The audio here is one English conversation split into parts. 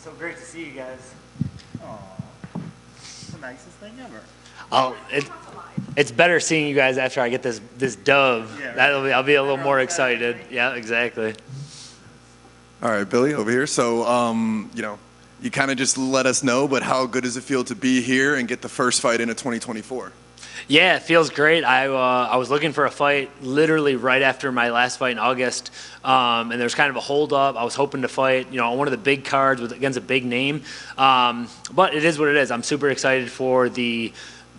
So great to see you guys. Oh, it's the nicest thing ever. It's better seeing you guys after I get this dove. Yeah, right. I'll be a little more excited. Yeah, exactly. All right, Billy, over here. So, you kind of just let us know, but how good does it feel to be here and get the first fight in 2024? Yeah, it feels great. I was looking for a fight literally right after my last fight in August, and there was kind of a hold up. I was hoping to fight, on one of the big cards against a big name, but it is what it is. I'm super excited for the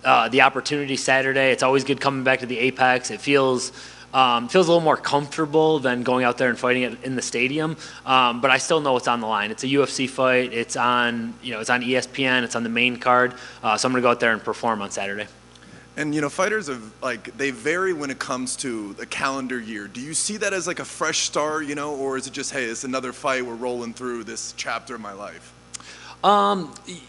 opportunity Saturday. It's always good coming back to the Apex. It feels a little more comfortable than going out there and fighting it in the stadium. But I still know what's on the line. It's a UFC fight. It's on ESPN. It's on the main card. So I'm gonna go out there and perform on Saturday. And fighters they vary when it comes to the calendar year. Do you see that as like a fresh start, or is it just, hey, it's another fight, we're rolling through this chapter of my life?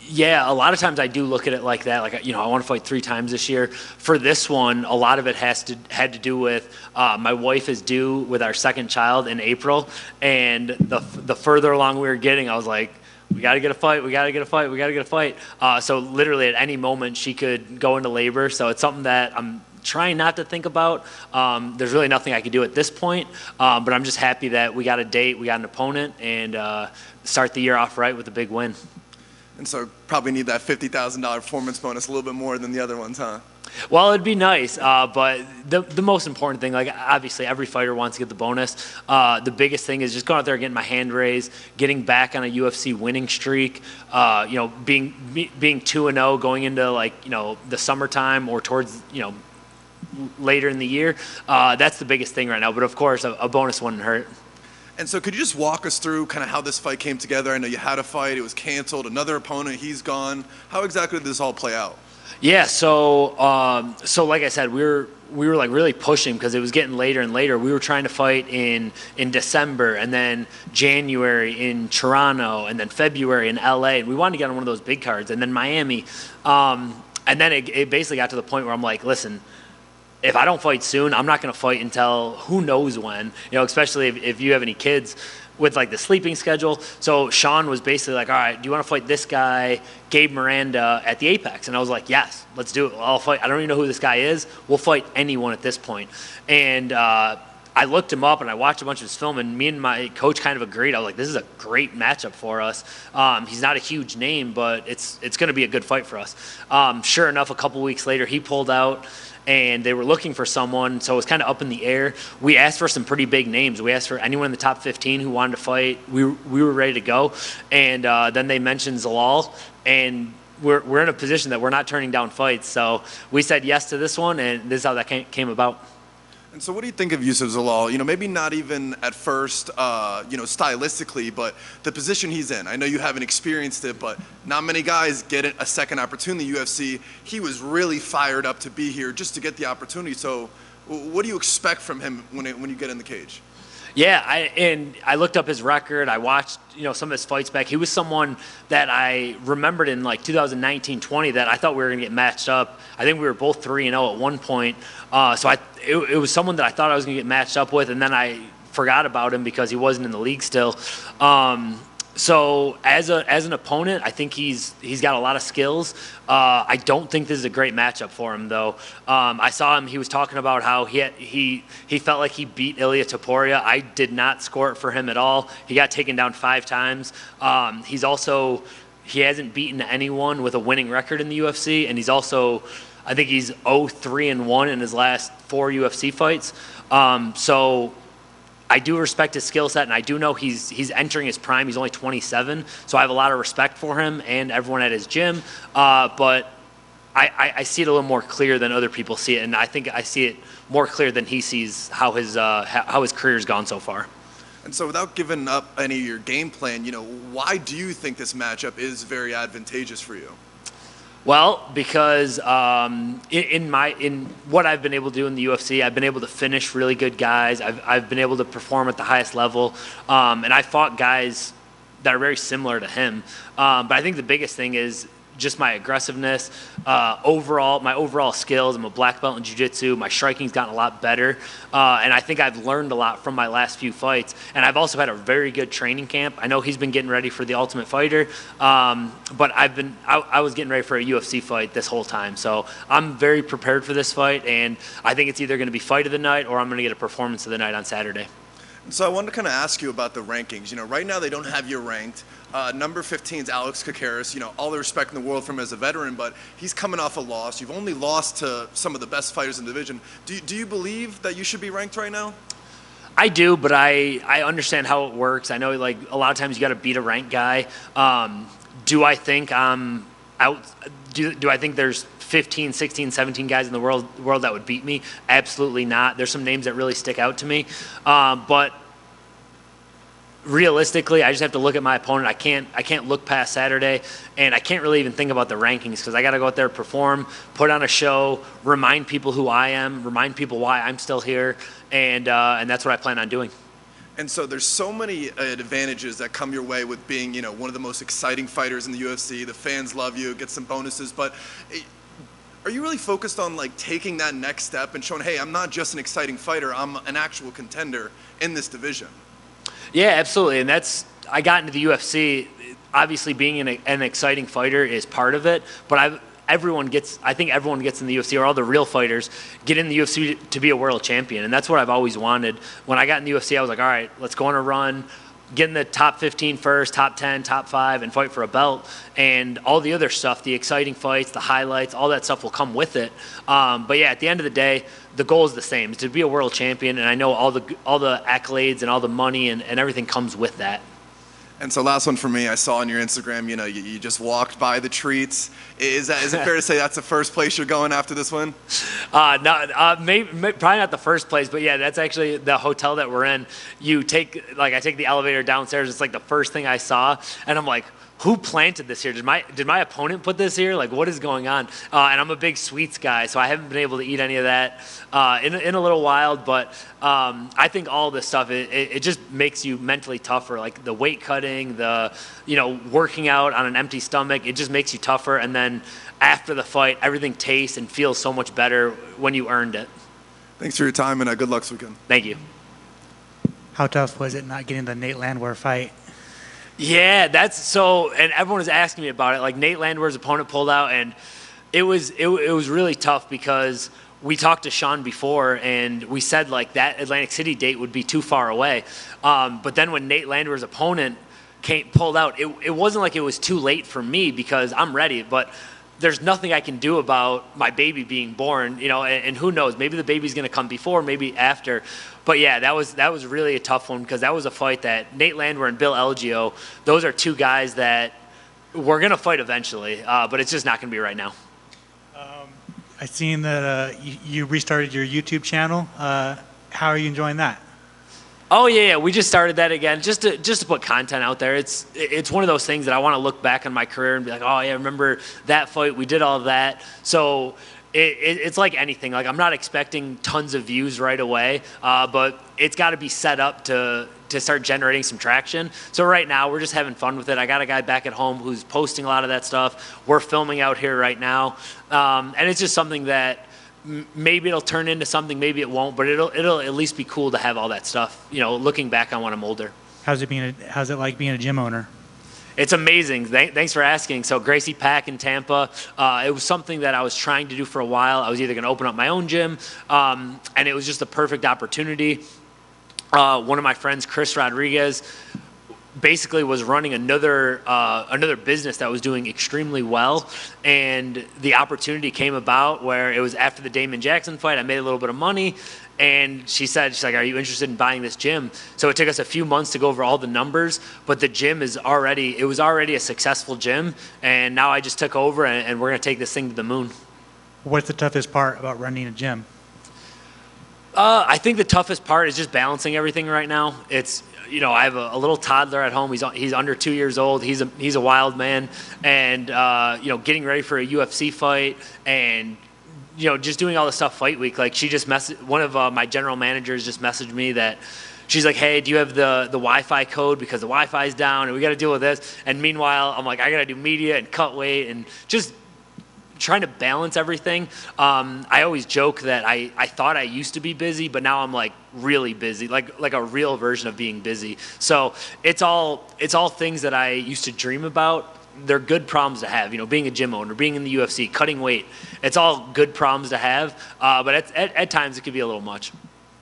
Yeah, a lot of times I do look at it like that. Like, I want to fight 3 times this year. For this one, a lot of it had to do with my wife is due with our second child in April, and the further along we were getting, I was like, we got to get a fight. We got to get a fight. We got to get a fight. So literally at any moment she could go into labor. So it's something that I'm trying not to think about. There's really nothing I can do at this point, but I'm just happy that we got a date, we got an opponent, and start the year off right with a big win. And so probably need that $50,000 performance bonus a little bit more than the other ones, huh? Well, it'd be nice, but the most important thing, like obviously every fighter wants to get the bonus. The biggest thing is just going out there, getting my hand raised, getting back on a UFC winning streak. Being 2-0 going into the summertime or towards later in the year. That's the biggest thing right now. But of course, a bonus wouldn't hurt. And so could you just walk us through kind of how this fight came together? I know you had a fight, it was canceled, another opponent, he's gone. How exactly did this all play out? Yeah, so like I said, we were like really pushing because it was getting later and later. We were trying to fight in December, and then January in Toronto, and then February in LA. And we wanted to get on one of those big cards, and then Miami. And then it basically got to the point where I'm like, listen, if I don't fight soon, I'm not going to fight until who knows when, especially if you have any kids with like the sleeping schedule. So Sean was basically like, all right, do you want to fight this guy, Gabe Miranda, at the Apex? And I was like, yes, let's do it. I'll fight. I don't even know who this guy is. We'll fight anyone at this point. And I looked him up and I watched a bunch of his film, and me and my coach kind of agreed. I was like, this is a great matchup for us. He's not a huge name, but it's going to be a good fight for us. Sure enough, a couple weeks later, he pulled out, and they were looking for someone, so it was kind of up in the air. We asked for some pretty big names. We asked for anyone in the top 15 who wanted to fight. We were ready to go, and then they mentioned Zalal, and we're in a position that we're not turning down fights. So we said yes to this one, and this is how that came about. And so what do you think of Youssef Zalal? Maybe not even at first, stylistically, but the position he's in. I know you haven't experienced it, but not many guys get a second opportunity in the UFC. He was really fired up to be here just to get the opportunity. So what do you expect from him when you get in the cage? Yeah, I looked up his record. I watched some of his fights back. He was someone that I remembered in like 2019-20 that I thought we were going to get matched up. I think we were both 3-0 at one point. So it was someone that I thought I was going to get matched up with, and then I forgot about him because he wasn't in the league still. So as an opponent, I think he's got a lot of skills. I don't think this is a great matchup for him, though. I saw him. He was talking about how he felt like he beat Ilia Topuria. I did not score it for him at all. He got taken down 5 times. He hasn't beaten anyone with a winning record in the UFC, and I think he's 0-3-1 in his last 4 UFC fights. So I do respect his skill set, and I do know he's entering his prime. He's only 27, so I have a lot of respect for him and everyone at his gym. But I see it a little more clear than other people see it, and I think I see it more clear than he sees how his career's gone so far. And so without giving up any of your game plan, why do you think this matchup is very advantageous for you? Well, because in what I've been able to do in the UFC, I've been able to finish really good guys. I've been able to perform at the highest level, and I fought guys that are very similar to him. But I think the biggest thing is just my aggressiveness, my overall skills. I'm a black belt in jiu-jitsu. My striking's gotten a lot better, and I think I've learned a lot from my last few fights. And I've also had a very good training camp. I know he's been getting ready for the Ultimate Fighter, but I was getting ready for a UFC fight this whole time. So I'm very prepared for this fight, and I think it's either going to be fight of the night or I'm going to get a performance of the night on Saturday. So I wanted to kind of ask you about the rankings. Right now they don't have you ranked. Number 15 is Alex Kakaris. All the respect in the world for him as a veteran, but he's coming off a loss. You've only lost to some of the best fighters in the division. Do you believe that you should be ranked right now? I do, but I understand how it works. I know like a lot of times you got to beat a ranked guy. Do I think I'm out? Do I think there's 15, 16, 17 guys in the world that would beat me? Absolutely not. There's some names that really stick out to me. But realistically, I just have to look at my opponent. I can't look past Saturday, and I can't really even think about the rankings because I got to go out there, perform, put on a show, remind people who I am, remind people why I'm still here, and that's what I plan on doing. And so there's so many advantages that come your way with being, one of the most exciting fighters in the UFC. The fans love you, get some bonuses, but are you really focused on like taking that next step and showing, hey, I'm not just an exciting fighter, I'm an actual contender in this division? Yeah, absolutely. And I got into the UFC, obviously being an exciting fighter is part of it, but I think everyone gets in the UFC, or all the real fighters get in the UFC to be a world champion. And that's what I've always wanted. When I got in the UFC, I was like, all right, let's go on a run, get in the top 15 first, top 10, top 5, and fight for a belt. And all the other stuff, the exciting fights, the highlights, all that stuff will come with it. But yeah, at the end of the day, the goal is the same, is to be a world champion. And I know all the accolades and all the money and everything comes with that. And so last one for me, I saw on your Instagram, you just walked by the treats. Is it fair to say that's the first place you're going after this win? Probably not the first place, but yeah, that's actually the hotel that we're in. I take the elevator downstairs. It's like the first thing I saw, and I'm like, who planted this here? Did my opponent put this here? Like, what is going on? And I'm a big sweets guy, so I haven't been able to eat any of that in a little while. But I think all this stuff, it just makes you mentally tougher. Like the weight cutting, the working out on an empty stomach, it just makes you tougher. And then after the fight, everything tastes and feels so much better when you earned it. Thanks for your time, and good luck this weekend. Thank you. How tough was it not getting the Nate Landwehr fight? Yeah, and everyone was asking me about it. Like Nate Landwehr's opponent pulled out, and it was really tough because we talked to Sean before, and we said like that Atlantic City date would be too far away. But then when Nate Landwehr's opponent pulled out, it wasn't like it was too late for me because I'm ready, but there's nothing I can do about my baby being born, and who knows, maybe the baby's going to come before, maybe after. But yeah, that was really a tough one because that was a fight that Nate Landwehr and Bill Elgio, those are two guys that we're going to fight eventually, but it's just not going to be right now. I seen that you restarted your YouTube channel. How are you enjoying that? Oh yeah, we just started that again, just to put content out there. It's one of those things that I want to look back on my career and be like, oh yeah, remember that fight? We did all of that. So it's like anything. Like I'm not expecting tons of views right away, but it's got to be set up to start generating some traction. So right now we're just having fun with it. I got a guy back at home who's posting a lot of that stuff. We're filming out here right now, and it's just something that. Maybe it'll turn into something, maybe it won't, but it'll at least be cool to have all that stuff, looking back on when I'm older. How's it like being a gym owner? It's amazing. Thanks for asking. So Gracie Pack in Tampa, it was something that I was trying to do for a while. I was either going to open up my own gym, and it was just a perfect opportunity. One of my friends, Chris Rodriguez, basically was running another business that was doing extremely well, and the opportunity came about where it was after the Damon Jackson fight. I made a little bit of money, and she's like, are you interested in buying this gym? So it took us a few months to go over all the numbers, but the gym was already a successful gym, and now I just took over, and we're going to take this thing to the moon. What's the toughest part about running a gym? I think the toughest part is just balancing everything right now. It's I have a little toddler at home. He's under 2 years old. He's a wild man, and getting ready for a UFC fight, and just doing all the stuff fight week. Like one of my general managers just messaged me that she's like, hey, do you have the Wi-Fi code because the Wi-Fi's down and we got to deal with this. And meanwhile, I'm like, I got to do media and cut weight and just trying to balance everything. I always joke that I thought I used to be busy, but now I'm like really busy, like a real version of being busy. So it's all things that I used to dream about. They're good problems to have, being a gym owner, being in the UFC, cutting weight. It's all good problems to have, but at times it could be a little much.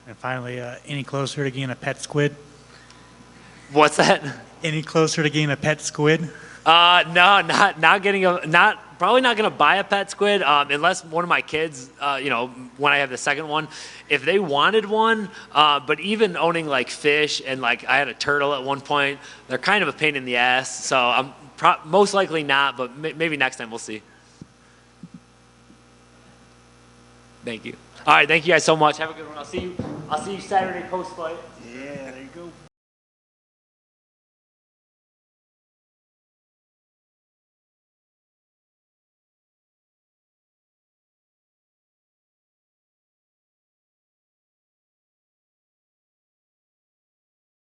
And finally, any closer to getting a pet squid? What's that? Any closer to getting a pet squid? No, not getting probably not gonna buy a pet squid unless one of my kids, when I have the second one, if they wanted one. But even owning like fish and like I had a turtle at one point, they're kind of a pain in the ass. So I'm most likely not, but maybe next time we'll see. Thank you. All right, thank you guys so much. Have a good one. I'll see you Saturday post fight.